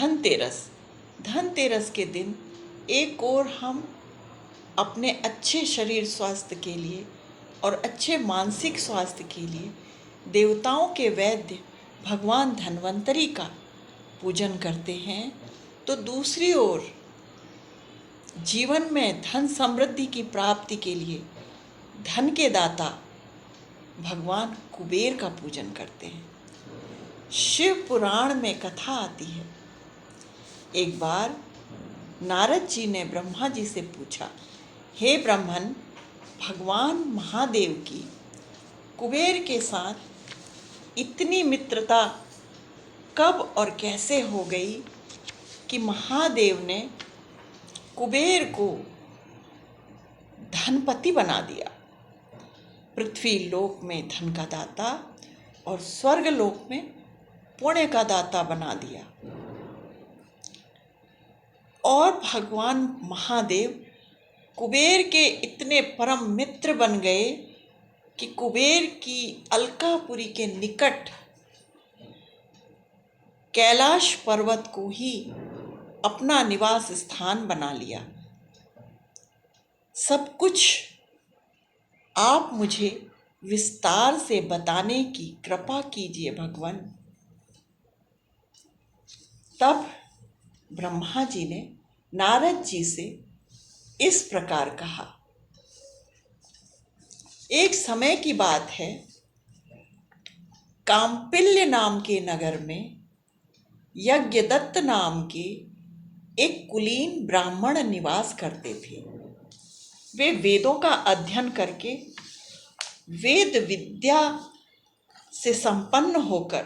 धनतेरस। धनतेरस के दिन एक और हम अपने अच्छे शरीर स्वास्थ्य के लिए और अच्छे मानसिक स्वास्थ्य के लिए देवताओं के वैद्य भगवान धन्वंतरी का पूजन करते हैं, तो दूसरी ओर जीवन में धन समृद्धि की प्राप्ति के लिए धन के दाता भगवान कुबेर का पूजन करते हैं। शिव पुराण में कथा आती है, एक बार नारद जी ने ब्रह्मा जी से पूछा, हे ब्रह्मन, भगवान महादेव की कुबेर के साथ इतनी मित्रता कब और कैसे हो गई कि महादेव ने कुबेर को धनपति बना दिया। पृथ्वी लोक में धन का दाता और स्वर्ग लोक में पुण्य का दाता बना दिया। और भगवान महादेव कुबेर के इतने परम मित्र बन गए कि कुबेर की अलकापुरी के निकट कैलाश पर्वत को ही अपना निवास स्थान बना लिया। सब कुछ आप मुझे विस्तार से बताने की कृपा कीजिए भगवान। तब ब्रह्मा जी ने नारद जी से इस प्रकार कहा, एक समय की बात है, काम्पिल्य नाम के नगर में यज्ञदत्त नाम के एक कुलीन ब्राह्मण निवास करते थे। वे वेदों का अध्ययन करके वेद विद्या से संपन्न होकर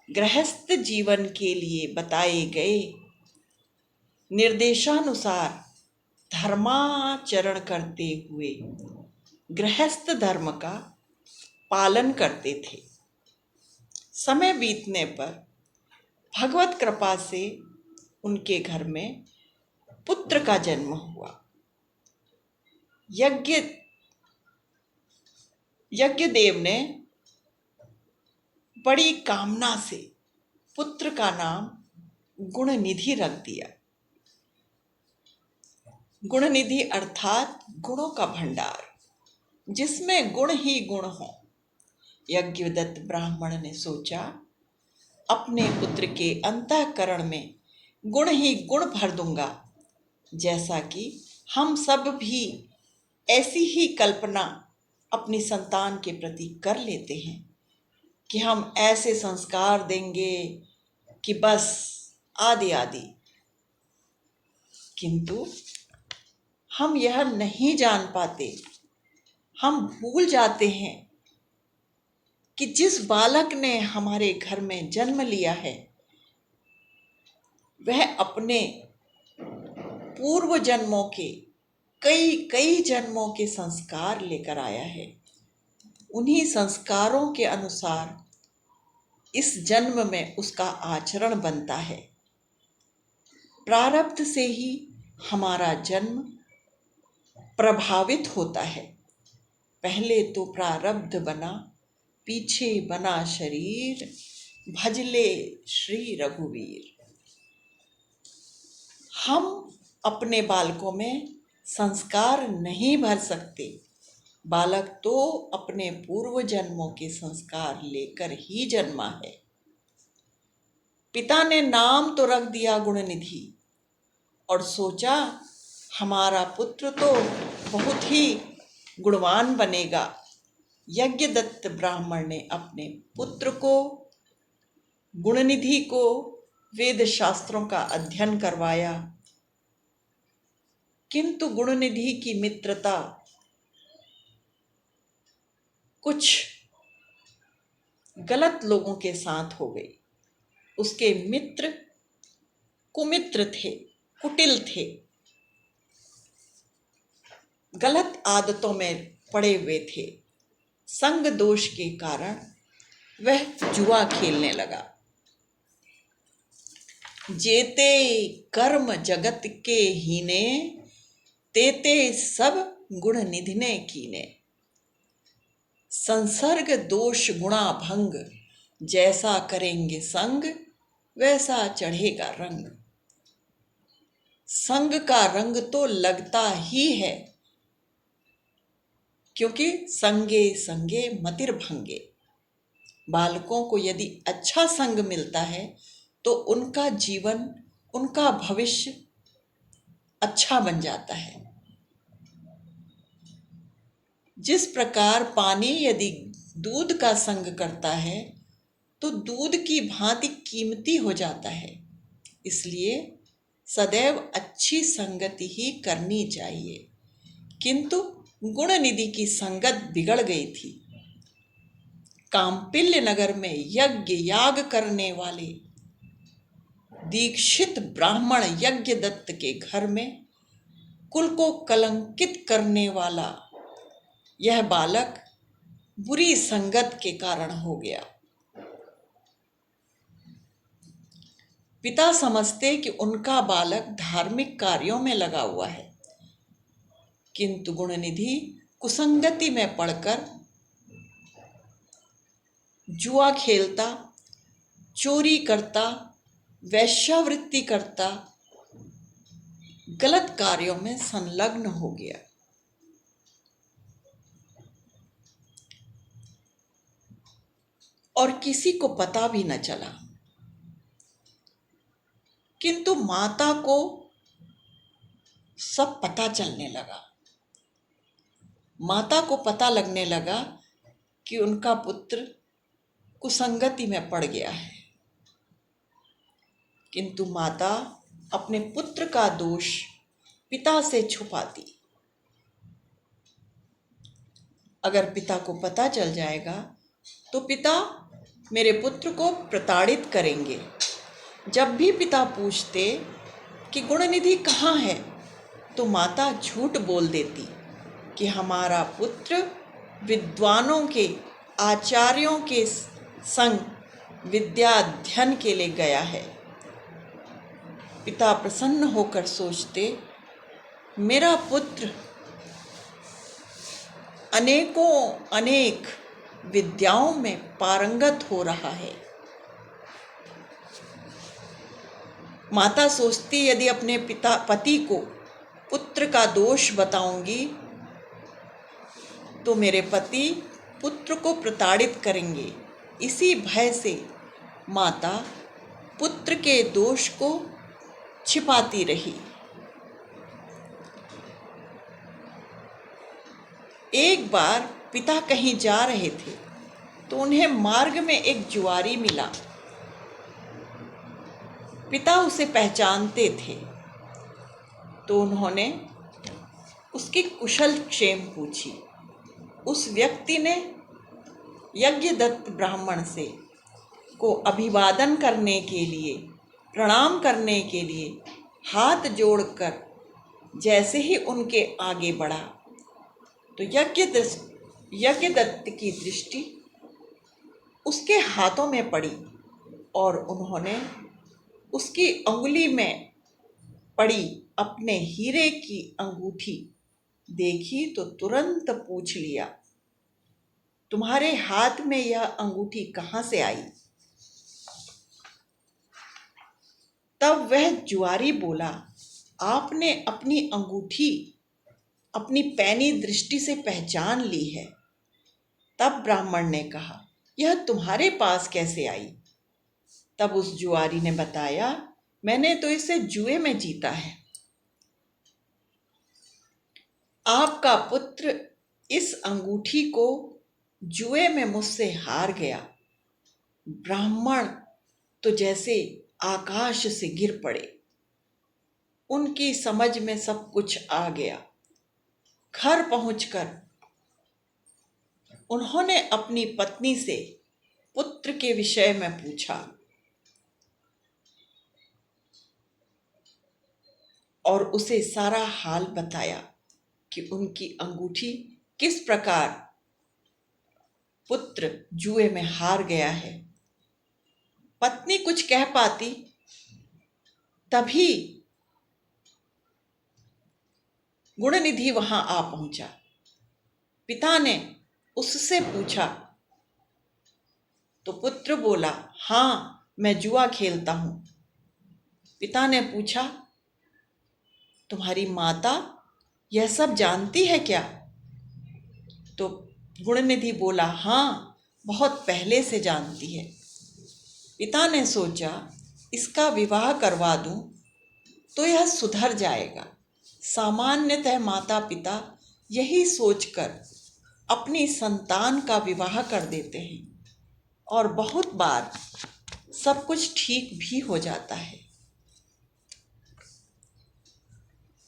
गृहस्थ जीवन के लिए बताए गए निर्देशानुसार धर्माचरण करते हुए गृहस्थ धर्म का पालन करते थे। समय बीतने पर भगवत कृपा से उनके घर में पुत्र का जन्म हुआ। यज्ञदेव ने बड़ी कामना से पुत्र का नाम गुणनिधि रख दिया। गुणनिधि अर्थात गुणों का भंडार, जिसमें गुण ही गुण हो। यज्ञदत्त ब्राह्मण ने सोचा, अपने पुत्र के अंतःकरण में गुण ही गुण भर दूंगा। जैसा कि हम सब भी ऐसी ही कल्पना अपनी संतान के प्रति कर लेते हैं कि हम ऐसे संस्कार देंगे कि बस आदि आदि, किंतु हम यह नहीं जान पाते, हम भूल जाते हैं कि जिस बालक ने हमारे घर में जन्म लिया है वह अपने पूर्व जन्मों के कई जन्मों के संस्कार लेकर आया है। उन्हीं संस्कारों के अनुसार इस जन्म में उसका आचरण बनता है। प्रारब्ध से ही हमारा जन्म प्रभावित होता है। पहले तो प्रारब्ध बना, पीछे बना शरीर, भजले श्री रघुवीर। हम अपने बालकों में संस्कार नहीं भर सकते। बालक तो अपने पूर्व जन्मों के संस्कार लेकर ही जन्मा है। पिता ने नाम तो रख दिया गुणनिधि और सोचा हमारा पुत्र तो बहुत ही गुणवान बनेगा। यज्ञदत्त ब्राह्मण ने अपने पुत्र को, गुणनिधि को वेद शास्त्रों का अध्ययन करवाया, किंतु गुणनिधि की मित्रता कुछ गलत लोगों के साथ हो गई। उसके मित्र कुमित्र थे, कुटिल थे, गलत आदतों में पड़े हुए थे। संग दोष के कारण वह जुआ खेलने लगा। जेते कर्म जगत के हीने, तेते सब गुण निधि ने कीने। संसर्ग दोष गुणा भंग, जैसा करेंगे संग, वैसा चढ़ेगा रंग। संग का रंग तो लगता ही है, क्योंकि संगे संगे मतिर भंगे। बालकों को यदि अच्छा संग मिलता है तो उनका जीवन, उनका भविष्य अच्छा बन जाता है। जिस प्रकार पानी यदि दूध का संग करता है तो दूध की भांति कीमती हो जाता है। इसलिए सदैव अच्छी संगति ही करनी चाहिए। किंतु गुणनिधि की संगत बिगड़ गई थी। कांपिल्य नगर में यज्ञ याग करने वाले दीक्षित ब्राह्मण यज्ञदत्त के घर में कुल को कलंकित करने वाला यह बालक बुरी संगत के कारण हो गया। पिता समझते कि उनका बालक धार्मिक कार्यों में लगा हुआ है, किंतु गुणनिधि कुसंगति में पड़कर जुआ खेलता, चोरी करता, वेश्यावृत्ति करता, गलत कार्यों में संलग्न हो गया। और किसी को पता भी न चला। किंतु माता को सब पता चलने लगा। माता को पता लगने लगा कि उनका पुत्र कुसंगति में पड़ गया है। किंतु माता अपने पुत्र का दोष पिता से छुपाती। अगर पिता को पता चल जाएगा तो पिता मेरे पुत्र को प्रताड़ित करेंगे। जब भी पिता पूछते कि गुणनिधि कहाँ है, तो माता झूठ बोल देती कि हमारा पुत्र विद्वानों के, आचार्यों के संग विद्या अध्ययन के लिए गया है। पिता प्रसन्न होकर सोचते, मेरा पुत्र अनेकों अनेक विद्याओं में पारंगत हो रहा है। माता सोचती, यदि अपने पति को पुत्र का दोष बताऊंगी तो मेरे पति पुत्र को प्रताड़ित करेंगे। इसी भय से माता पुत्र के दोष को छिपाती रही। एक बार पिता कहीं जा रहे थे तो उन्हें मार्ग में एक जुआरी मिला। पिता उसे पहचानते थे तो उन्होंने उसकी कुशल क्षेम पूछी। उस व्यक्ति ने यज्ञदत्त ब्राह्मण से को अभिवादन करने के लिए, प्रणाम करने के लिए हाथ जोड़कर जैसे ही उनके आगे बढ़ा तो यज्ञदत्त की दृष्टि उसके हाथों में पड़ी और उन्होंने उसकी अंगुली में पड़ी अपने हीरे की अंगूठी देखी तो तुरंत पूछ लिया, तुम्हारे हाथ में यह अंगूठी कहाँ से आई? तब वह जुआरी बोला, आपने अपनी अंगूठी अपनी पैनी दृष्टि से पहचान ली है। तब ब्राह्मण ने कहा, यह तुम्हारे पास कैसे आई? तब उस जुआरी ने बताया, मैंने तो इसे जुए में जीता है। आपका पुत्र इस अंगूठी को जुए में मुझसे हार गया। ब्राह्मण तो जैसे आकाश से गिर पड़े। उनकी समझ में सब कुछ आ गया। घर पहुंचकर उन्होंने अपनी पत्नी से पुत्र के विषय में पूछा और उसे सारा हाल बताया कि उनकी अंगूठी किस प्रकार पुत्र जुए में हार गया है। पत्नी कुछ कह पाती, तभी गुणनिधि वहां आ पहुंचा। पिता ने उससे पूछा तो पुत्र बोला, हाँ, मैं जुआ खेलता हूँ। पिता ने पूछा, तुम्हारी माता यह सब जानती है क्या? तो गुणनिधि बोला, हाँ, बहुत पहले से जानती है। पिता ने सोचा, इसका विवाह करवा दूं तो यह सुधर जाएगा। सामान्यतः माता पिता यही सोचकर अपनी संतान का विवाह कर देते हैं और बहुत बार सब कुछ ठीक भी हो जाता है।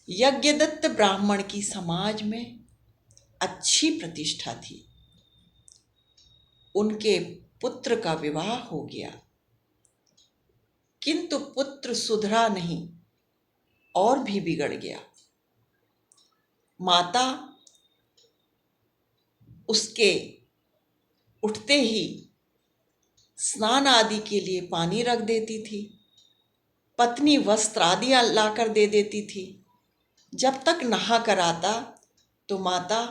यज्ञदत्त ब्राह्मण की समाज में अच्छी प्रतिष्ठा थी। उनके पुत्र का विवाह हो गया, किंतु पुत्र सुधरा नहीं और भी बिगड़ गया। माता उसके उठते ही स्नान आदि के लिए पानी रख देती थी, पत्नी वस्त्र आदि लाकर दे देती थी। जब तक नहा कर आता तो माता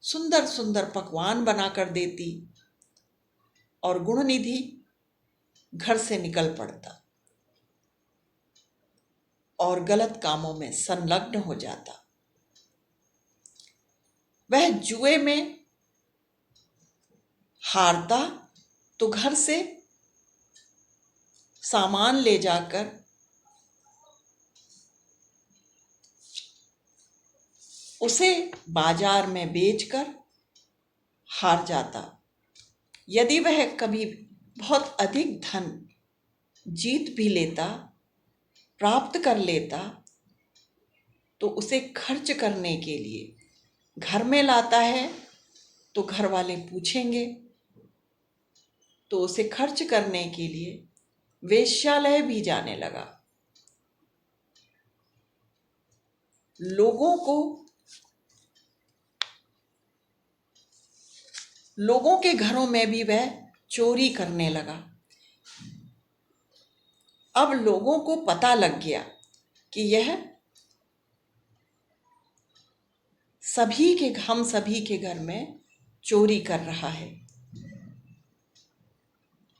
सुंदर सुंदर पकवान बनाकर देती और गुणनिधि घर से निकल पड़ता और गलत कामों में संलग्न हो जाता। वह जुए में हारता तो घर से सामान ले जाकर उसे बाजार में बेचकर हार जाता। यदि वह कभी बहुत अधिक धन जीत भी लेता, प्राप्त कर लेता, तो उसे खर्च करने के लिए घर में लाता है तो घर वाले पूछेंगे, तो उसे खर्च करने के लिए वेश्यालय भी जाने लगा। लोगों के घरों में भी वह चोरी करने लगा। अब लोगों को पता लग गया कि यह हम सभी के घर में चोरी कर रहा है।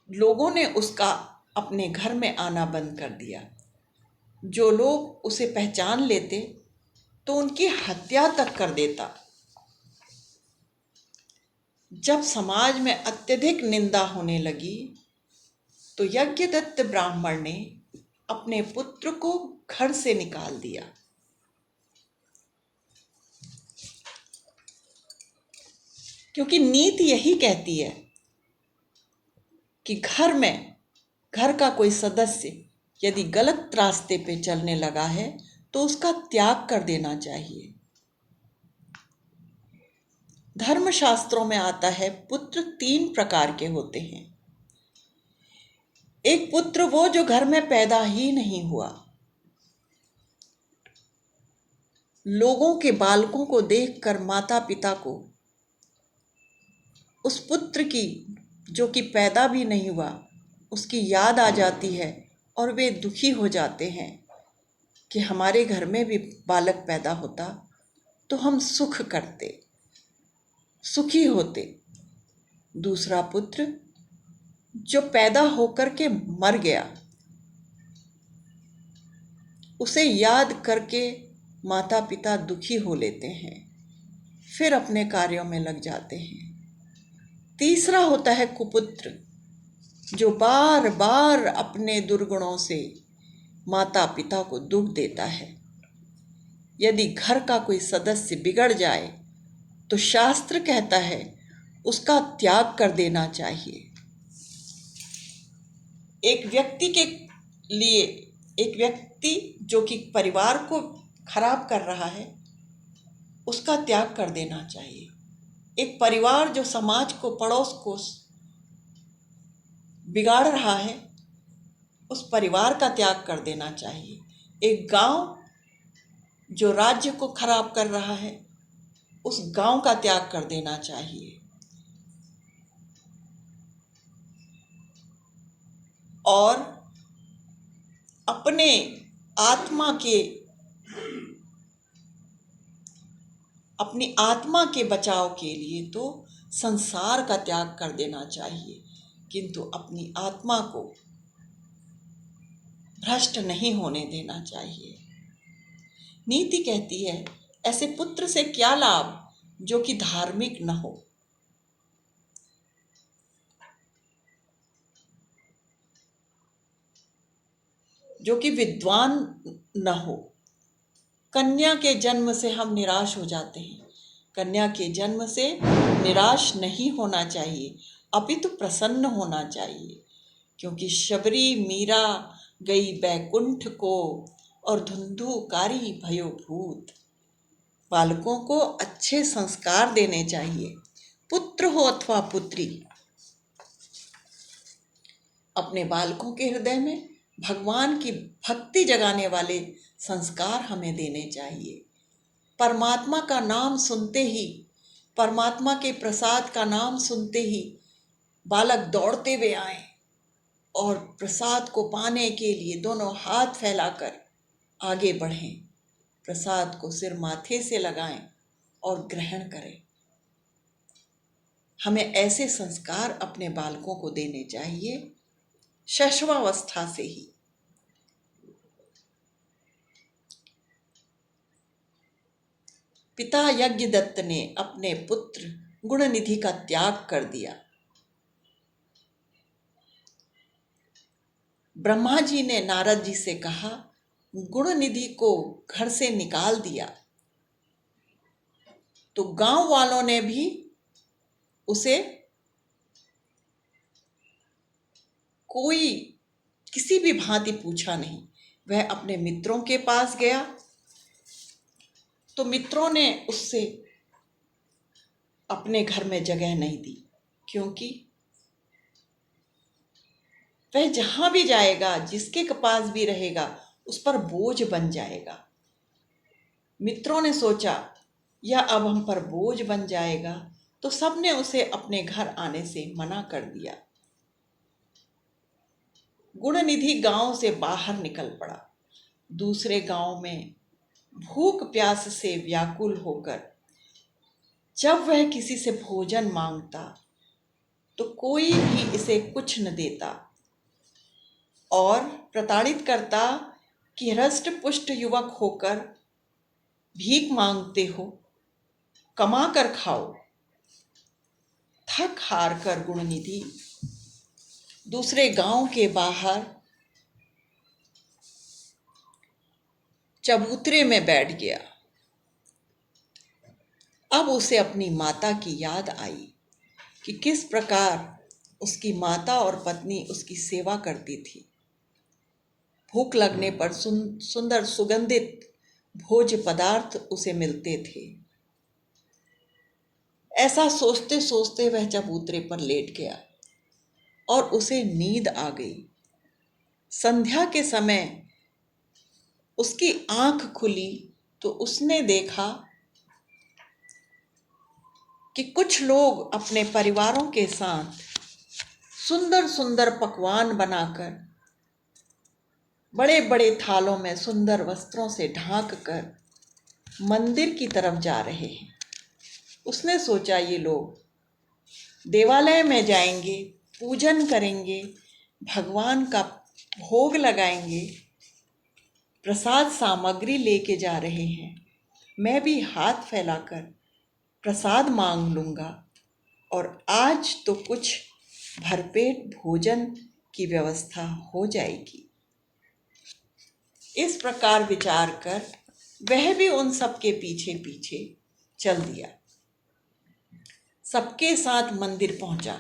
लोगों ने उसका अपने घर में आना बंद कर दिया। जो लोग उसे पहचान लेते तो उनकी हत्या तक कर देता। जब समाज में अत्यधिक निंदा होने लगी तो यज्ञदत्त ब्राह्मण ने अपने पुत्र को घर से निकाल दिया। क्योंकि नीति यही कहती है कि घर का कोई सदस्य यदि गलत रास्ते पे चलने लगा है तो उसका त्याग कर देना चाहिए। धर्मशास्त्रों में आता है, पुत्र 3 प्रकार के होते हैं। एक पुत्र वो जो घर में पैदा ही नहीं हुआ। लोगों के बालकों को देखकर माता पिता को उस पुत्र की, जो कि पैदा भी नहीं हुआ, उसकी याद आ जाती है और वे दुखी हो जाते हैं कि हमारे घर में भी बालक पैदा होता तो हम सुखी होते। दूसरा पुत्र जो पैदा होकर के मर गया, उसे याद करके माता पिता दुखी हो लेते हैं, फिर अपने कार्यों में लग जाते हैं। तीसरा होता है कुपुत्र, जो बार बार अपने दुर्गुणों से माता पिता को दुख देता है। यदि घर का कोई सदस्य बिगड़ जाए तो शास्त्र कहता है उसका त्याग कर देना चाहिए। एक व्यक्ति जो कि परिवार को खराब कर रहा है, उसका त्याग कर देना चाहिए। एक परिवार जो समाज को, पड़ोस को बिगाड़ रहा है, उस परिवार का त्याग कर देना चाहिए। एक गांव जो राज्य को खराब कर रहा है, उस गांव का त्याग कर देना चाहिए। और अपने अपनी आत्मा के बचाव के लिए तो संसार का त्याग कर देना चाहिए, किंतु अपनी आत्मा को भ्रष्ट नहीं होने देना चाहिए। नीति कहती है, ऐसे पुत्र से क्या लाभ जो कि धार्मिक न हो। जो कि विद्वान न हो। कन्या के जन्म से हम निराश हो जाते हैं। कन्या के जन्म से निराश नहीं होना चाहिए, अपितु प्रसन्न होना चाहिए, क्योंकि शबरी मीरा गई बैकुंठ को और धुंधुकारी भयो भूत। बालकों को अच्छे संस्कार देने चाहिए, पुत्र हो अथवा पुत्री। अपने बालकों के हृदय में भगवान की भक्ति जगाने वाले संस्कार हमें देने चाहिए। परमात्मा का नाम सुनते ही, परमात्मा के प्रसाद का नाम सुनते ही बालक दौड़ते हुए आए और प्रसाद को पाने के लिए दोनों हाथ फैलाकर आगे बढ़ें, प्रसाद को सिर माथे से लगाएं और ग्रहण करें। हमें ऐसे संस्कार अपने बालकों को देने चाहिए शैशवावस्था से ही। पिता यज्ञदत्त ने अपने पुत्र गुणनिधि का त्याग कर दिया। ब्रह्मा जी ने नारद जी से कहा, गुणनिधि को घर से निकाल दिया, तो गांव वालों ने भी उसे कोई किसी भी भांति पूछा नहीं। वह अपने मित्रों के पास गया तो मित्रों ने उससे अपने घर में जगह नहीं दी, क्योंकि वह जहां भी जाएगा, जिसके पास भी रहेगा, उस पर बोझ बन जाएगा। मित्रों ने सोचा, यह अब हम पर बोझ बन जाएगा, तो सबने उसे अपने घर आने से मना कर दिया। गुणनिधि गांव से बाहर निकल पड़ा। दूसरे गांव में भूख प्यास से व्याकुल होकर जब वह किसी से भोजन मांगता तो कोई भी इसे कुछ न देता और प्रताड़ित करता कि हृष्ट पुष्ट युवक होकर भीख मांगते हो, कमा कर खाओ। थक हार कर गुणनिधि दूसरे गांव के बाहर चबूतरे में बैठ गया। अब उसे अपनी माता की याद आई कि किस प्रकार उसकी माता और पत्नी उसकी सेवा करती थी। भूख लगने पर सुंदर सुगंधित भोज्य पदार्थ उसे मिलते थे। ऐसा सोचते सोचते वह चबूतरे पर लेट गया और उसे नींद आ गई। संध्या के समय उसकी आंख खुली तो उसने देखा कि कुछ लोग अपने परिवारों के साथ सुंदर सुंदर पकवान बनाकर बड़े बड़े थालों में सुंदर वस्त्रों से ढांक कर मंदिर की तरफ जा रहे हैं। उसने सोचा, ये लोग देवालय में जाएंगे, पूजन करेंगे, भगवान का भोग लगाएंगे, प्रसाद सामग्री लेके जा रहे हैं। मैं भी हाथ फैलाकर प्रसाद मांग लूँगा और आज तो कुछ भरपेट भोजन की व्यवस्था हो जाएगी। इस प्रकार विचार कर वह भी उन सबके पीछे पीछे चल दिया। सबके साथ मंदिर पहुंचा।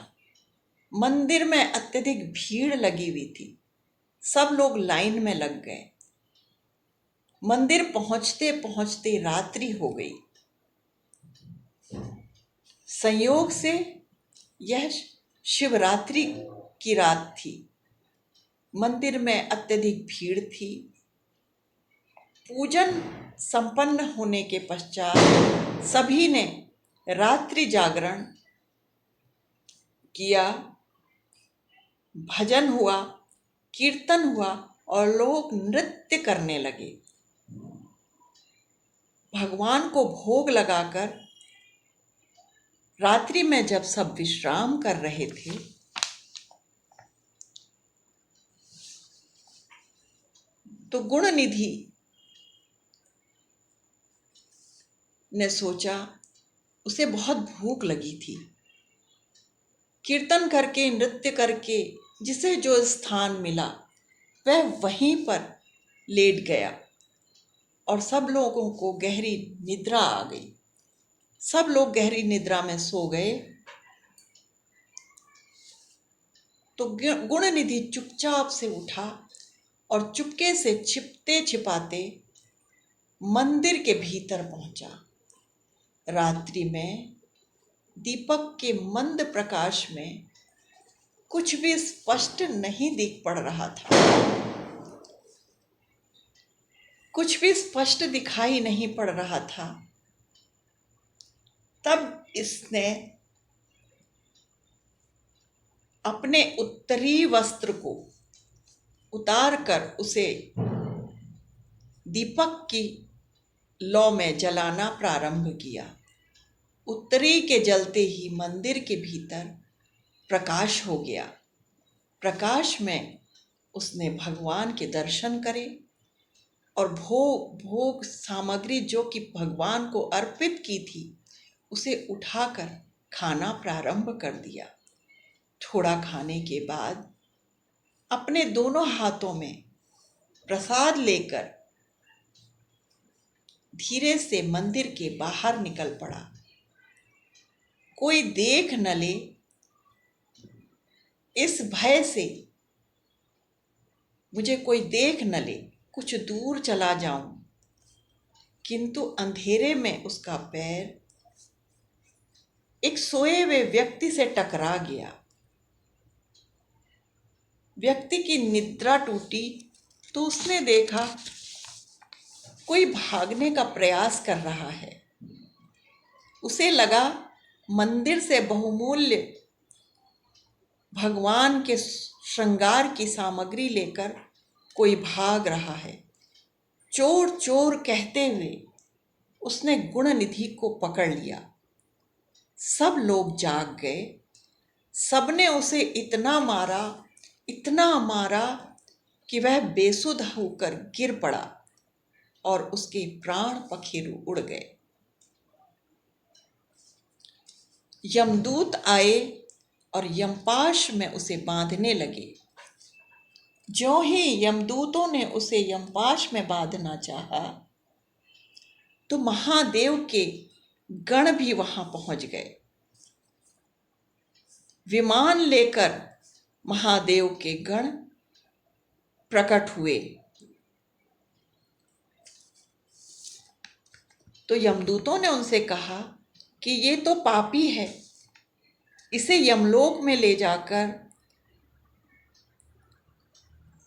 मंदिर में अत्यधिक भीड़ लगी हुई थी। सब लोग लाइन में लग गए। मंदिर पहुंचते पहुंचते रात्रि हो गई। संयोग से यह शिवरात्रि की रात थी। मंदिर में अत्यधिक भीड़ थी। पूजन संपन्न होने के पश्चात सभी ने रात्रि जागरण किया, भजन हुआ, कीर्तन हुआ और लोग नृत्य करने लगे। भगवान को भोग लगाकर रात्रि में जब सब विश्राम कर रहे थे तो गुण निधि ने सोचा, उसे बहुत भूख लगी थी। कीर्तन करके, नृत्य करके जिसे जो स्थान मिला वह वहीं पर लेट गया और सब लोगों को गहरी निद्रा आ गई। सब लोग गहरी निद्रा में सो गए। तो गुण निधि चुपचाप से उठा और चुपके से छिपते छिपाते मंदिर के भीतर पहुंचा। रात्रि में दीपक के मंद प्रकाश में कुछ भी स्पष्ट नहीं दिख पड़ रहा था। कुछ भी स्पष्ट दिखाई नहीं पड़ रहा था। तब इसने अपने उत्तरी वस्त्र को उतारकर उसे दीपक की लौ में जलाना प्रारंभ किया। उत्तरी के जलते ही मंदिर के भीतर प्रकाश हो गया। प्रकाश में उसने भगवान के दर्शन करे और भोग सामग्री जो कि भगवान को अर्पित की थी उसे उठाकर खाना प्रारंभ कर दिया। थोड़ा खाने के बाद अपने दोनों हाथों में प्रसाद लेकर धीरे से मंदिर के बाहर निकल पड़ा। कोई देख न ले इस भय से, मुझे कोई देख न ले, कुछ दूर चला जाऊं। किंतु अंधेरे में उसका पैर एक सोए हुए व्यक्ति से टकरा गया। व्यक्ति की निद्रा टूटी तो उसने देखा कोई भागने का प्रयास कर रहा है। उसे लगा मंदिर से बहुमूल्य भगवान के श्रृंगार की सामग्री लेकर कोई भाग रहा है। चोर चोर कहते हुए उसने गुण निधि को पकड़ लिया। सब लोग जाग गए। सबने उसे इतना मारा कि वह बेसुध होकर गिर पड़ा और उसके प्राण पखेरु उड़ गए। यमदूत आए और यमपाश में उसे बांधने लगे। ज्यों ही यमदूतों ने उसे यमपाश में बांधना चाहा तो महादेव के गण भी वहां पहुंच गए। विमान लेकर महादेव के गण प्रकट हुए। तो यमदूतों ने उनसे कहा कि ये तो पापी है, इसे यमलोक में ले जाकर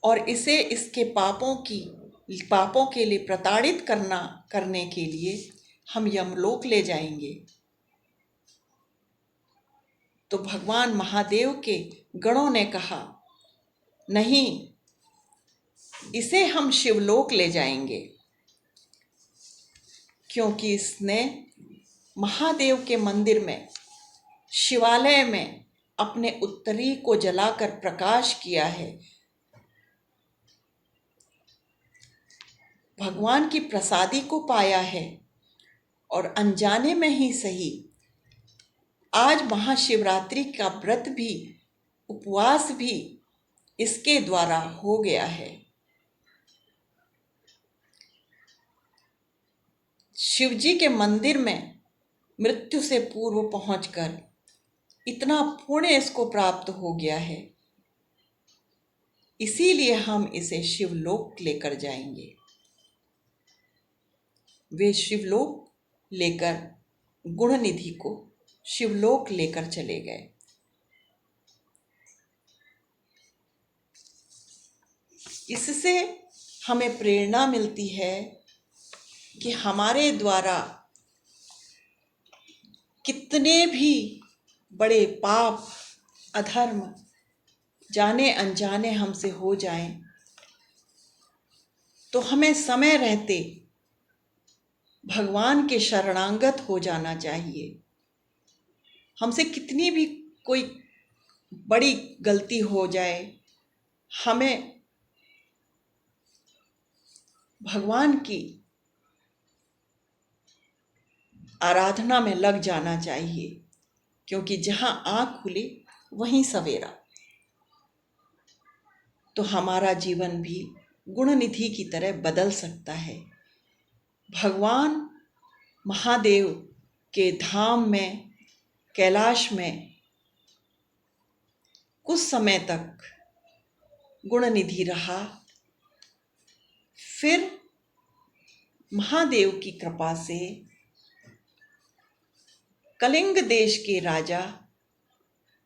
और इसे इसके पापों के लिए प्रताड़ित करने के लिए हम यमलोक ले जाएंगे। तो भगवान महादेव के गणों ने कहा, नहीं, इसे हम शिवलोक ले जाएंगे, क्योंकि इसने महादेव के मंदिर में, शिवालय में अपने उत्तरी को जलाकर प्रकाश किया है। भगवान की प्रसादी को पाया है और अनजाने में ही सही आज महाशिवरात्रि का व्रत भी, उपवास भी इसके द्वारा हो गया है। शिवजी के मंदिर में मृत्यु से पूर्व पहुंचकर इतना पुण्य इसको प्राप्त हो गया है, इसीलिए हम इसे शिवलोक लेकर जाएंगे। वे शिवलोक लेकर गुण निधि को शिवलोक लेकर चले गए। इससे हमें प्रेरणा मिलती है कि हमारे द्वारा कितने भी बड़े पाप, अधर्म जाने अनजाने हमसे हो जाएं, तो हमें समय रहते भगवान के शरणागत हो जाना चाहिए। हमसे कितनी भी कोई बड़ी गलती हो जाए, हमें भगवान की आराधना में लग जाना चाहिए, क्योंकि जहाँ आँख खुले वहीं सवेरा। तो हमारा जीवन भी गुणनिधि की तरह बदल सकता है। भगवान महादेव के धाम में, कैलाश में कुछ समय तक गुणनिधि रहा। फिर महादेव की कृपा से कलिंग देश के राजा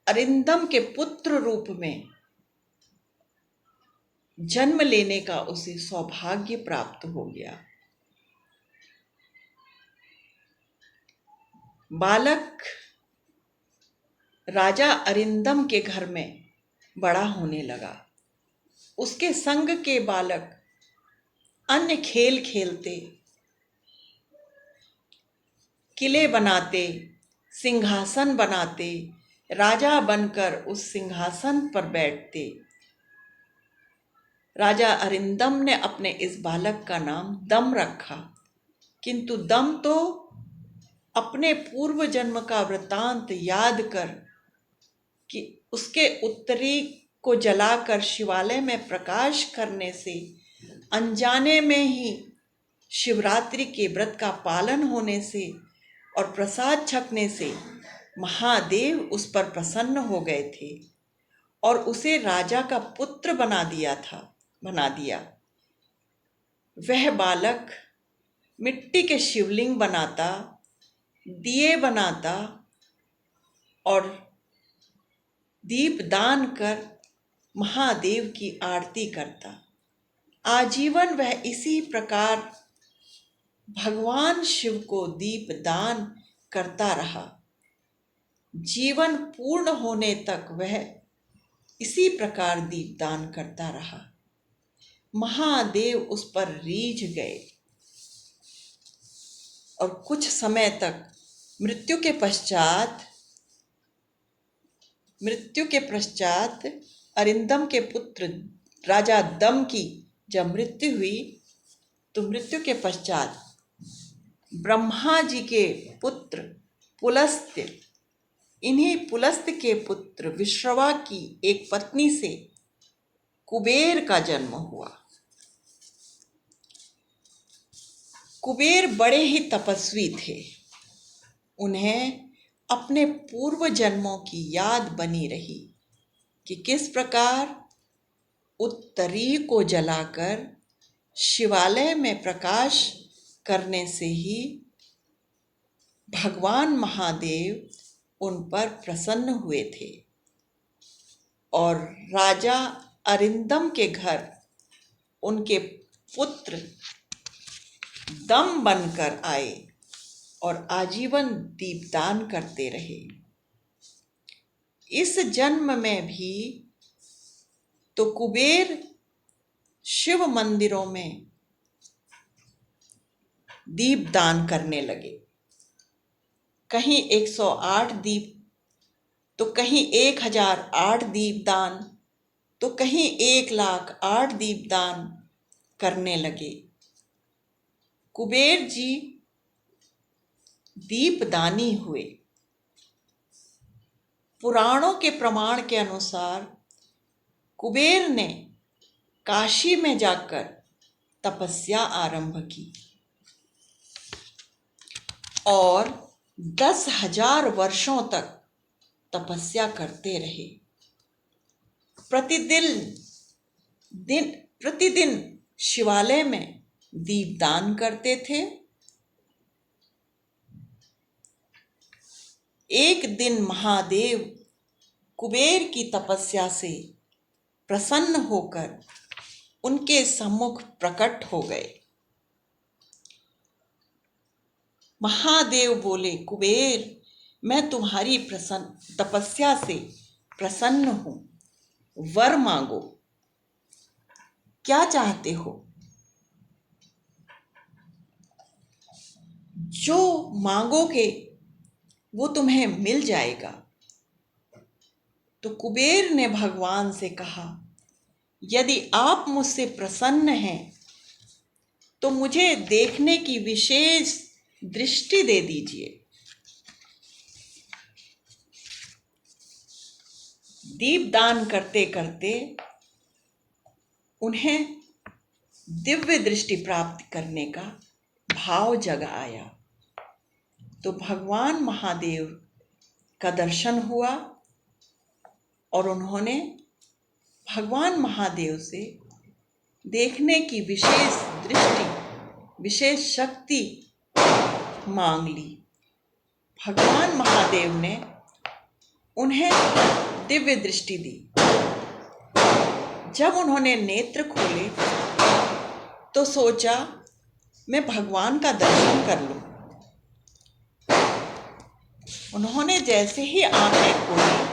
अरिंदम के पुत्र रूप में जन्म लेने का उसे सौभाग्य प्राप्त हो गया। बालक राजा अरिंदम के घर में बड़ा होने लगा। उसके संग के बालक अन्य खेल खेलते, किले बनाते, सिंहासन बनाते, राजा बनकर उस सिंहासन पर बैठते। राजा अरिंदम ने अपने इस बालक का नाम दम रखा, किंतु दम तो अपने पूर्व जन्म का वृतांत याद कर कि उसके उत्तरी को जलाकर शिवालय में प्रकाश करने से, अनजाने में ही शिवरात्रि के व्रत का पालन होने से और प्रसाद छकने से महादेव उस पर प्रसन्न हो गए थे और उसे राजा का पुत्र बना दिया। वह बालक मिट्टी के शिवलिंग बनाता, दिए बनाता और दीप दान कर महादेव की आरती करता। आजीवन वह इसी प्रकार भगवान शिव को दीप दान करता रहा। जीवन पूर्ण होने तक वह इसी प्रकार दीपदान करता रहा। महादेव उस पर रीझ गए और कुछ समय तक मृत्यु के पश्चात अरिंदम के पुत्र राजा दम की जब मृत्यु हुई, तो मृत्यु के पश्चात ब्रह्मा जी के पुत्र पुलस्त्य, इन्हीं पुलस्त्य के पुत्र विश्रवा की एक पत्नी से कुबेर का जन्म हुआ। कुबेर बड़े ही तपस्वी थे। उन्हें अपने पूर्व जन्मों की याद बनी रही कि किस प्रकार उत्तरी को जलाकर शिवालय में प्रकाश करने से ही भगवान महादेव उन पर प्रसन्न हुए थे और राजा अरिंदम के घर उनके पुत्र दम बनकर आए और आजीवन दीपदान करते रहे। इस जन्म में भी तो कुबेर शिव मंदिरों में दीपदान करने लगे। कहीं 108 दीप, तो कहीं 1008 दीपदान, तो कहीं 1,08,000 दीपदान करने लगे। कुबेर जी दीपदानी हुए। पुराणों के प्रमाण के अनुसार कुबेर ने काशी में जाकर तपस्या आरंभ की और 10,000 वर्षों तक तपस्या करते रहे। प्रतिदिन शिवालय में दीपदान करते थे। एक दिन महादेव कुबेर की तपस्या से प्रसन्न होकर उनके सम्मुख प्रकट हो गए। महादेव बोले, कुबेर, मैं तुम्हारी तपस्या से प्रसन्न हूं, वर मांगो, क्या चाहते हो? जो मांगोगे वो तुम्हें मिल जाएगा। तो कुबेर ने भगवान से कहा, यदि आप मुझसे प्रसन्न हैं तो मुझे देखने की विशेष दृष्टि दे दीजिए। दीपदान करते करते उन्हें दिव्य दृष्टि प्राप्त करने का भाव जग आया। तो भगवान महादेव का दर्शन हुआ और उन्होंने भगवान महादेव से देखने की विशेष दृष्टि, विशेष शक्ति मांग ली। भगवान महादेव ने उन्हें दिव्य दृष्टि दी। जब उन्होंने नेत्र खोले तो सोचा मैं भगवान का दर्शन कर लूं। उन्होंने जैसे ही आंखें खोली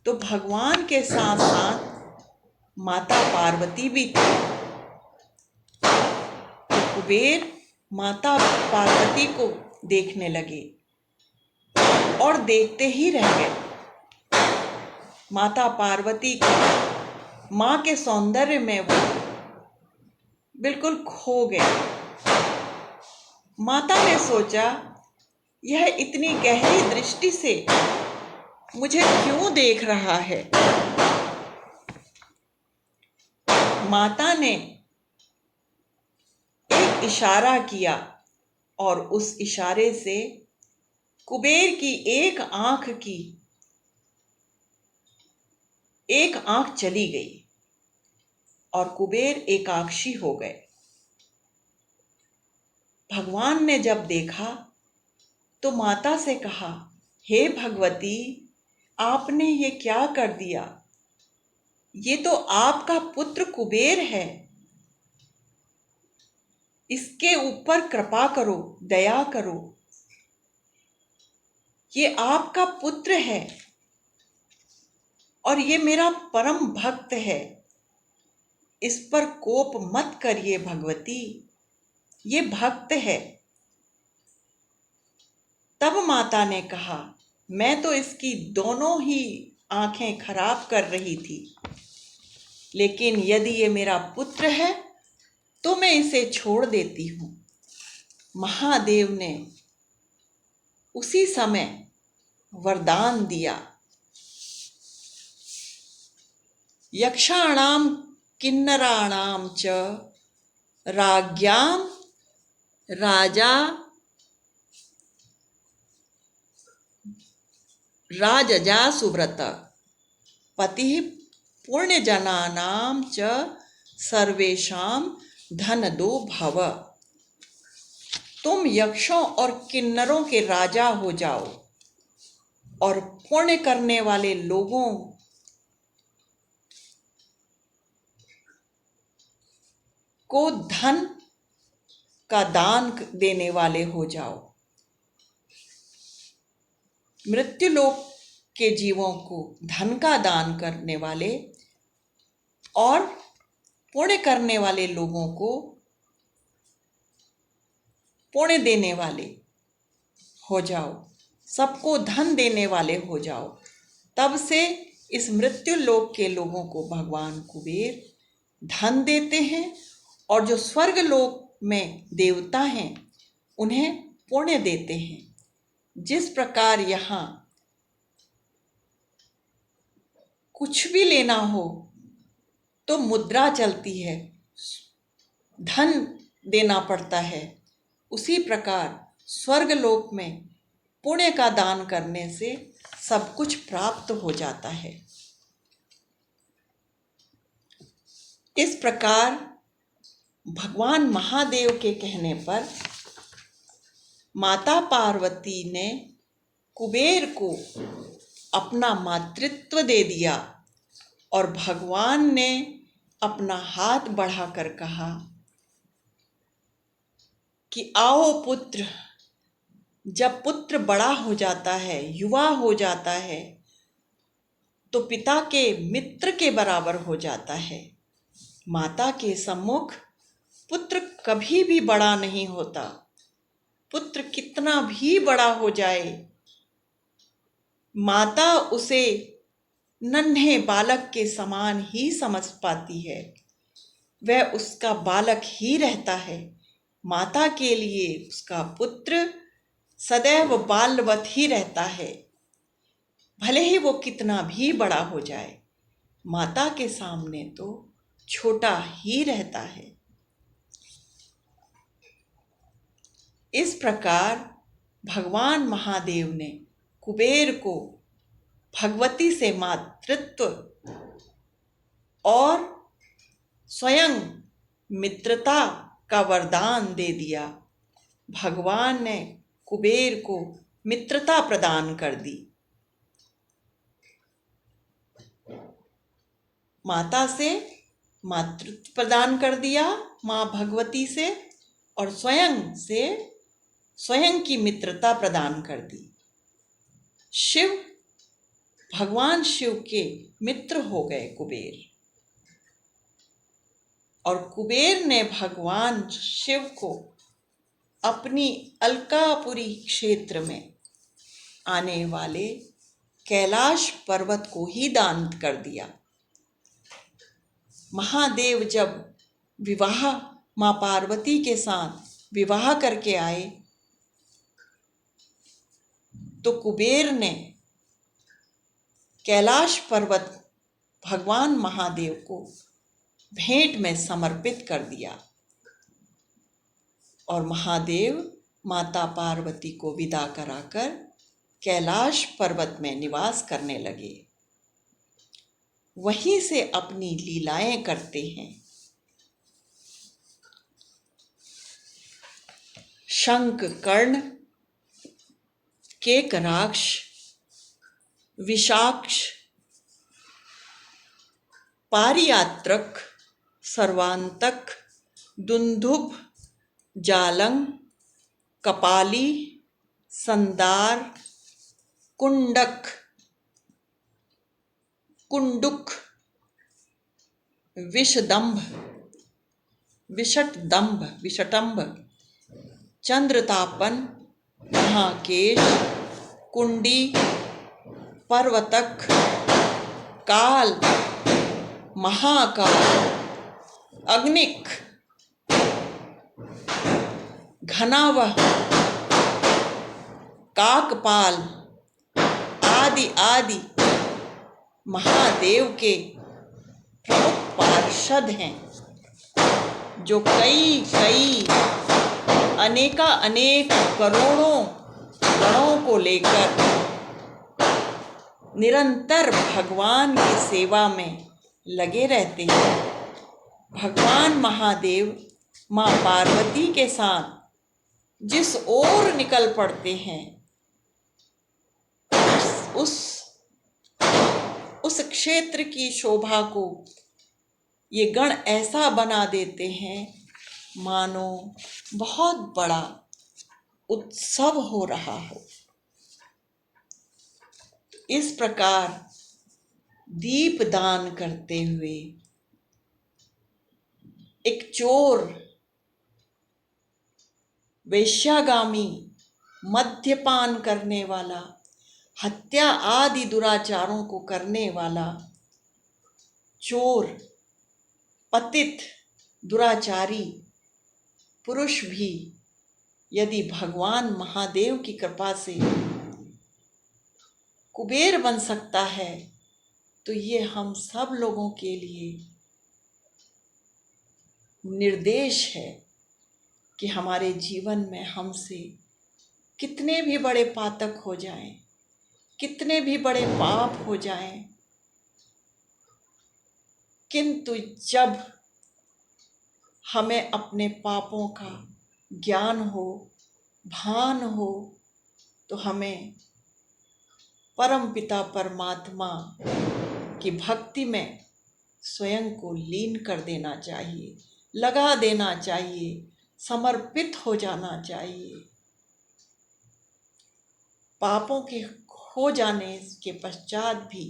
तो भगवान के साथ साथ माता पार्वती भी थी। तो कुबेर माता पार्वती को देखने लगे और देखते ही रह गए। माता पार्वती को माँ के सौंदर्य में वो बिल्कुल खो गए। माता ने सोचा यह इतनी गहरी दृष्टि से मुझे क्यों देख रहा है। माता ने एक इशारा किया और उस इशारे से कुबेर की एक आंख चली गई और कुबेर एकाक्षी हो गए। भगवान ने जब देखा तो माता से कहा, हे भगवती, आपने ये क्या कर दिया? ये तो आपका पुत्र कुबेर है। इसके ऊपर कृपा करो, दया करो। ये आपका पुत्र है और ये मेरा परम भक्त है। इस पर कोप मत करिए भगवती, ये भक्त है। तब माता ने कहा, मैं तो इसकी दोनों ही आंखें खराब कर रही थी, लेकिन यदि ये मेरा पुत्र है तो मैं इसे छोड़ देती हूँ। महादेव ने उसी समय वरदान दिया। यक्षाणाम किन्नराणाम च राज्ञाम राजा राजजा सुव्रत पति पुण्यजनानां च सर्वेषां धनदो भव। तुम यक्षों और किन्नरों के राजा हो जाओ और पुण्य करने वाले लोगों को धन का दान देने वाले हो जाओ। मृत्युलोक के जीवों को धन का दान करने वाले और पुण्य करने वाले लोगों को पुण्य देने वाले हो जाओ, सबको धन देने वाले हो जाओ। तब से इस मृत्यु लोक के लोगों को भगवान कुबेर धन देते हैं और जो स्वर्ग लोक में देवता हैं उन्हें पुण्य देते हैं। जिस प्रकार यहाँ कुछ भी लेना हो तो मुद्रा चलती है, धन देना पड़ता है, उसी प्रकार स्वर्ग लोक में पुण्य का दान करने से सब कुछ प्राप्त हो जाता है। इस प्रकार भगवान महादेव के कहने पर माता पार्वती ने कुबेर को अपना मातृत्व दे दिया और भगवान ने अपना हाथ बढ़ाकर कहा कि आओ पुत्र। जब पुत्र बड़ा हो जाता है, युवा हो जाता है, तो पिता के मित्र के बराबर हो जाता है। माता के सम्मुख पुत्र कभी भी बड़ा नहीं होता। पुत्र कितना भी बड़ा हो जाए, माता उसे नन्हे बालक के समान ही समझ पाती है। वह उसका बालक ही रहता है। माता के लिए उसका पुत्र सदैव बालवत ही रहता है। भले ही वो कितना भी बड़ा हो जाए, माता के सामने तो छोटा ही रहता है। इस प्रकार भगवान महादेव ने कुबेर को भगवती से मातृत्व और स्वयं मित्रता का वरदान दे दिया। भगवान ने कुबेर को मित्रता प्रदान कर दी। माता से मातृत्व प्रदान कर दिया, माँ भगवती से, और स्वयं की मित्रता प्रदान कर दी। भगवान शिव के मित्र हो गए कुबेर, और कुबेर ने भगवान शिव को अपनी अलकापुरी क्षेत्र में आने वाले कैलाश पर्वत को ही दान कर दिया। महादेव जब विवाह माँ पार्वती के साथ विवाह करके आए तो कुबेर ने कैलाश पर्वत भगवान महादेव को भेंट में समर्पित कर दिया, और महादेव माता पार्वती को विदा कराकर कैलाश पर्वत में निवास करने लगे। वहीं से अपनी लीलाएं करते हैं। शंख कर्ण, केकराक्ष, विशाक्ष, पारियात्रक, सर्वांतक, दुंदुभ, जालंग, कपाली, संदार, कुंडक, कुंडुक, विषटंभ, चंद्रतापन, महाकेश, कुंडी, पर्वतक, काल, महाकाल, अग्निक, घनावह, काकपाल आदि आदि महादेव के प्रमुख पार्षद हैं, जो कई अनेक करोड़ों गणों को लेकर निरंतर भगवान की सेवा में लगे रहते हैं। भगवान महादेव माँ पार्वती के साथ जिस ओर निकल पड़ते हैं, उस क्षेत्र की शोभा को ये गण ऐसा बना देते हैं मानो बहुत बड़ा उत्सव हो रहा हो। इस प्रकार दीप दान करते हुए एक चोर, वेश्यागामी, मद्यपान करने वाला, हत्या आदि दुराचारों को करने वाला चोर, पतित, दुराचारी पुरुष भी यदि भगवान महादेव की कृपा से कुबेर बन सकता है, तो ये हम सब लोगों के लिए निर्देश है कि हमारे जीवन में हमसे कितने भी बड़े पातक हो जाएं, कितने भी बड़े पाप हो जाएं, किंतु जब हमें अपने पापों का ज्ञान हो, भान हो, तो हमें परमपिता परमात्मा की भक्ति में स्वयं को लीन कर देना चाहिए, लगा देना चाहिए, समर्पित हो जाना चाहिए। पापों के हो जाने के पश्चात भी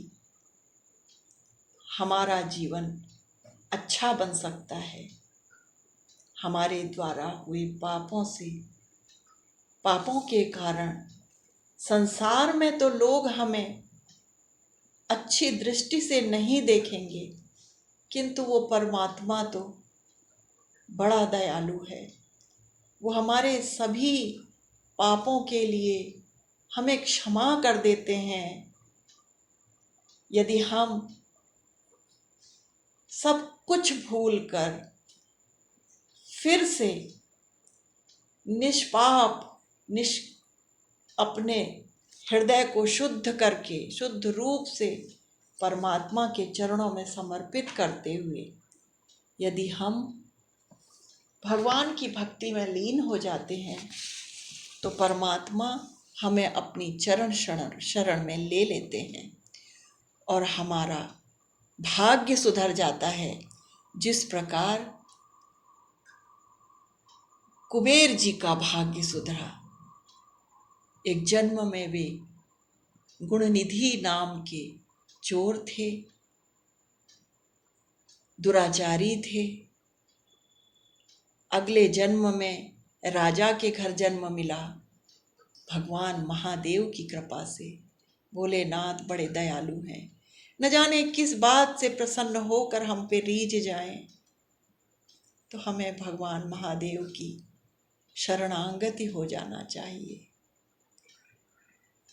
हमारा जीवन अच्छा बन सकता है। हमारे द्वारा हुए पापों के कारण संसार में तो लोग हमें अच्छी दृष्टि से नहीं देखेंगे, किंतु वो परमात्मा तो बड़ा दयालु है। वो हमारे सभी पापों के लिए हमें क्षमा कर देते हैं यदि हम सब कुछ भूलकर फिर से निष्पाप अपने हृदय को शुद्ध करके शुद्ध रूप से परमात्मा के चरणों में समर्पित करते हुए यदि हम भगवान की भक्ति में लीन हो जाते हैं तो परमात्मा हमें अपनी चरण शरण में ले लेते हैं और हमारा भाग्य सुधर जाता है। जिस प्रकार कुबेर जी का भाग्य सुधरा। एक जन्म में वे गुणनिधि नाम के चोर थे, दुराचारी थे। अगले जन्म में राजा के घर जन्म मिला। भगवान महादेव की कृपा से भोलेनाथ बड़े दयालु हैं, न जाने किस बात से प्रसन्न होकर हम पे रीझ जाएं, तो हमें भगवान महादेव की शरणागति हो जाना चाहिए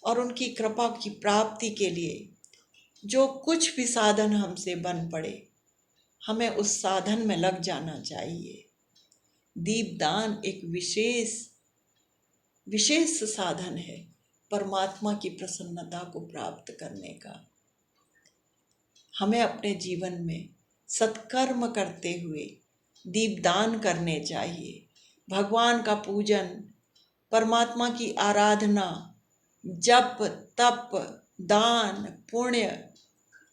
और उनकी कृपा की प्राप्ति के लिए जो कुछ भी साधन हमसे बन पड़े हमें उस साधन में लग जाना चाहिए। दीपदान एक विशेष साधन है परमात्मा की प्रसन्नता को प्राप्त करने का। हमें अपने जीवन में सत्कर्म करते हुए दीपदान करने चाहिए। भगवान का पूजन, परमात्मा की आराधना, जप तप दान पुण्य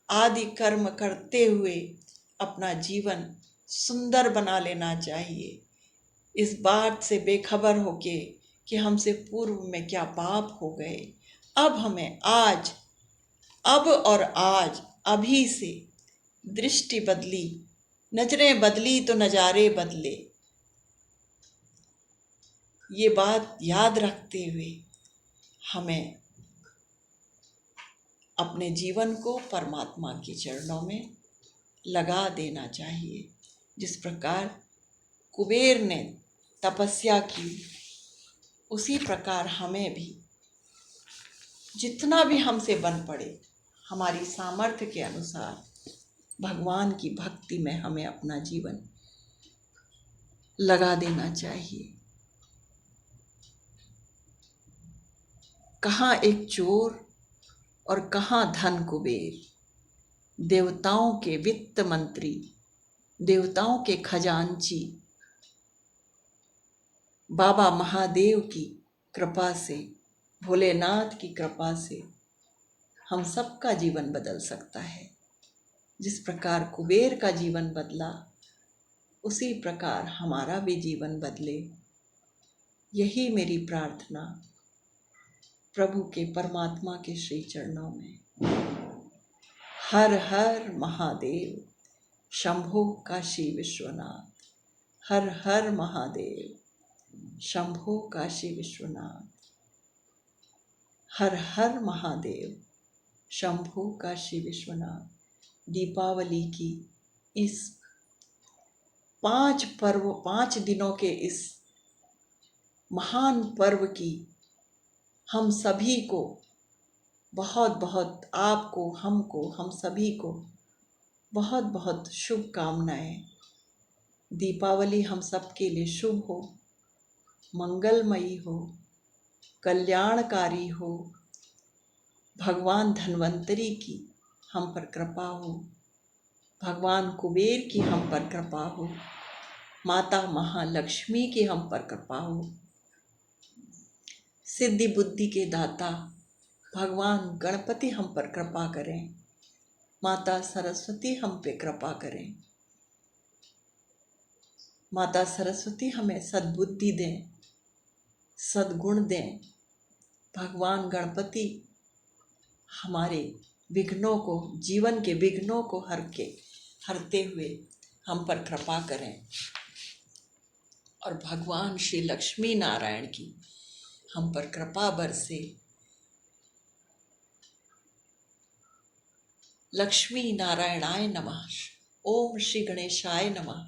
आदि कर्म करते हुए अपना जीवन सुंदर बना लेना चाहिए। इस बात से बेखबर होके कि हमसे पूर्व में क्या पाप हो गए, अब हमें आज अभी से दृष्टि बदली, नजरें बदली तो नज़ारे बदले। ये बात याद रखते हुए हमें अपने जीवन को परमात्मा के चरणों में लगा देना चाहिए। जिस प्रकार कुबेर ने तपस्या की उसी प्रकार हमें भी जितना भी हमसे बन पड़े हमारी सामर्थ्य के अनुसार भगवान की भक्ति में हमें अपना जीवन लगा देना चाहिए। कहाँ एक चोर और कहाँ धन कुबेर, देवताओं के वित्त मंत्री, देवताओं के खजांची बाबा महादेव की कृपा से, भोलेनाथ की कृपा से हम सबका जीवन बदल सकता है। जिस प्रकार कुबेर का जीवन बदला उसी प्रकार हमारा भी जीवन बदले, यही मेरी प्रार्थना प्रभु के परमात्मा के श्री चरणों में। हर हर महादेव, शंभो काशी विश्वनाथ। हर हर महादेव, शंभो काशी विश्वनाथ। हर हर महादेव, शंभो काशी विश्वनाथ। दीपावली की इस 5 दिनों के इस महान पर्व की हम सभी को बहुत बहुत, आपको, हमको, हम सभी को बहुत बहुत शुभकामनाएं। दीपावली हम सबके लिए शुभ हो, मंगलमयी हो, कल्याणकारी हो। भगवान धन्वंतरी की हम पर कृपा हो, भगवान कुबेर की हम पर कृपा हो, माता महालक्ष्मी की हम पर कृपा हो, सिद्धि बुद्धि के दाता भगवान गणपति हम पर कृपा करें, माता सरस्वती हम पे कृपा करें। माता सरस्वती हमें सद्बुद्धि दें, सद्गुण दें। भगवान गणपति हमारे विघ्नों को, जीवन के विघ्नों को हरते हुए हम पर कृपा करें और भगवान श्री लक्ष्मी नारायण की हम पर कृपा बरसे। लक्ष्मी नारायणाय नमः। ओम श्री गणेशाय नमः।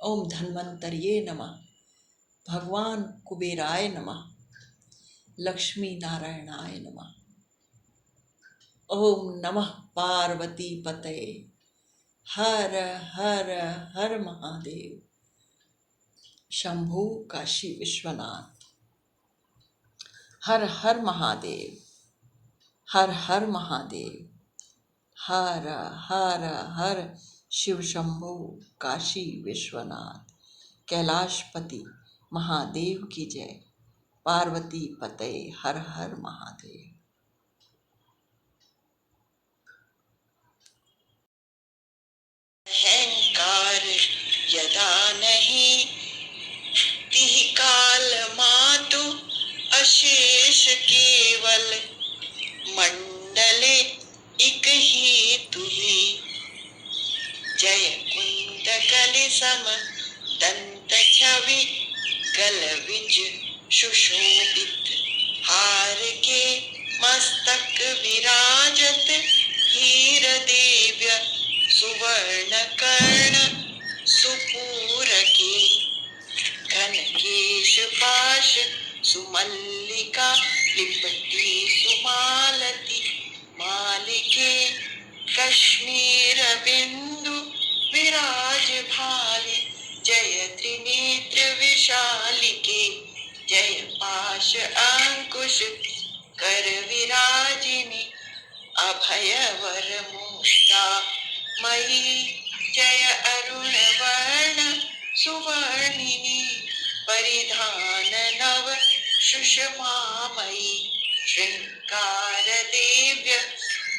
ओम धन्वंतरिये नमः। भगवान कुबेराय नमः। लक्ष्मी नारायणाय नमः। ओम नमः पार्वती पतये। हर हर हर महादेव। शंभु काशी विश्वनाथ। हर हर महादेव। हर हर महादेव। हर हर हर शिव शंभु काशी विश्वनाथ। कैलाशपति महादेव की जय। पार्वती पतये हर हर महादेव। अहंकार यदा नहीं तिह काल मातु अशेष केवल मंडले एक ही तुही। जय कुंद कलि सम दंत छवि गल विज सुशोभित। हार के मस्तक विराजत हीर दिव्य सुवर्ण कर्ण सुपूर के। घन केश पाश सुमल्लिका लिपटी सुमालती। मालिके कश्मीर बिंदु विराज भाले। जय त्रिनेत्र विशालिके जय पाश अंकुश कर विराजिनी। अभय वर मुक्ता मयि जय अरुण वर्ण सुवर्णिनी। परिधान नव सुषमामयी श्रृंगार दिव्य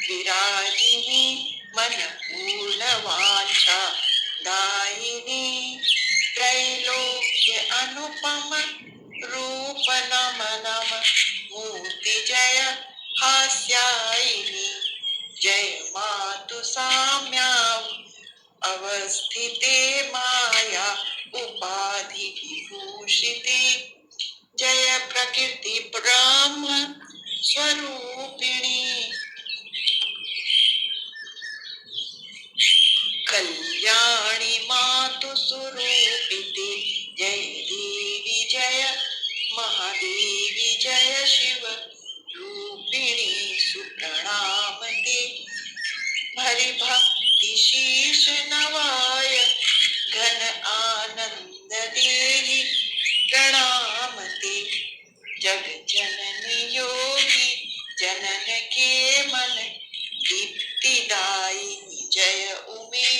विराजिनी। मन पूर्ण वांछा दायिनी। त्रैलोक्य अनुपम रूप नम नम मूर्ति जय हास्यायिनी। जय मातु साम्या अवस्थिते माया उपाधि विभूषिते। जय प्रकृति ब्रह्म स्वरूपिणी। कल्याणी मातु स्वरूपिते। जय देवी जय महादेवी जय शिव रूपिणी सुप्रणामते। भरि भक्ति शीश नवाय घन आनंद देहि प्रणामते। जग जननी योगी जनन के मन दीप्तिदायिनी जय उमे।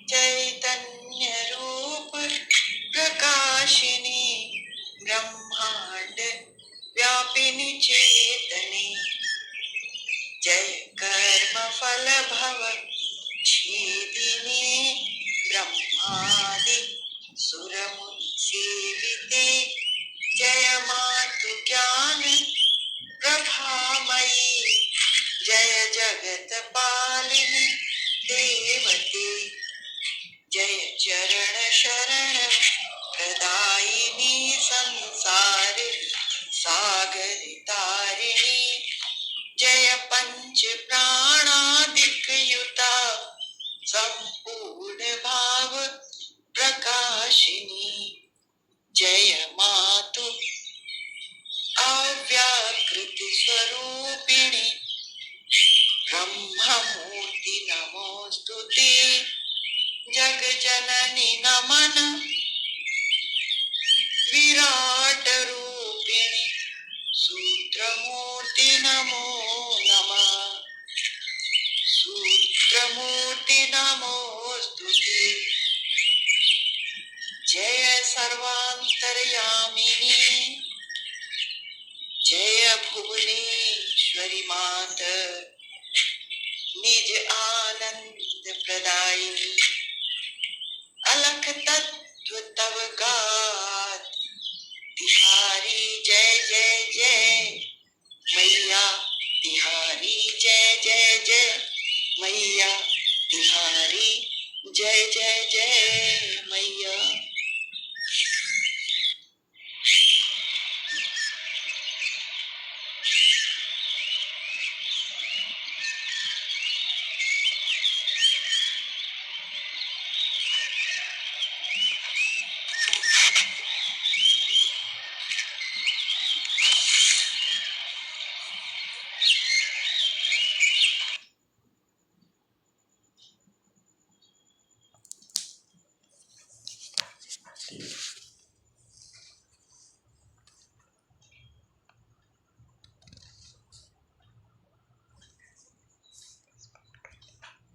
चैतन्य रूप प्रकाशिनी ब्रह्मांड व्यापिनी चेतनी। जय कर्म फल भव छेदिनी। ब्रह्मादि सुर मुनि सेविते। जय मातु ज्ञान प्रभामयी। जय जगत पालिनी देवते। जय चरण शरण प्रदायिनी। संसार सागर तारिणी। जय पंच प्राणादिक युता संपूर्ण भाव प्रकाशिनी। जय मातु अव्याकृत स्वरूपिणी। ब्रह्ममूर्ति नमोस्तुते। जग जननी नमन विराट रूपिणी। सूत्रमूर्ति नमो नमः। सूत्रमूर्ति नमोस्तुते। जय सर्वांतर्यामिनी। जय भुवनेश्वरी मात निज आनंद प्रदायिनी। अलख तत्व तव गात तिहारी जय जय जय मैया तिहारी जय जय जय मैया तिहारी जय जय जय मैया। ठीक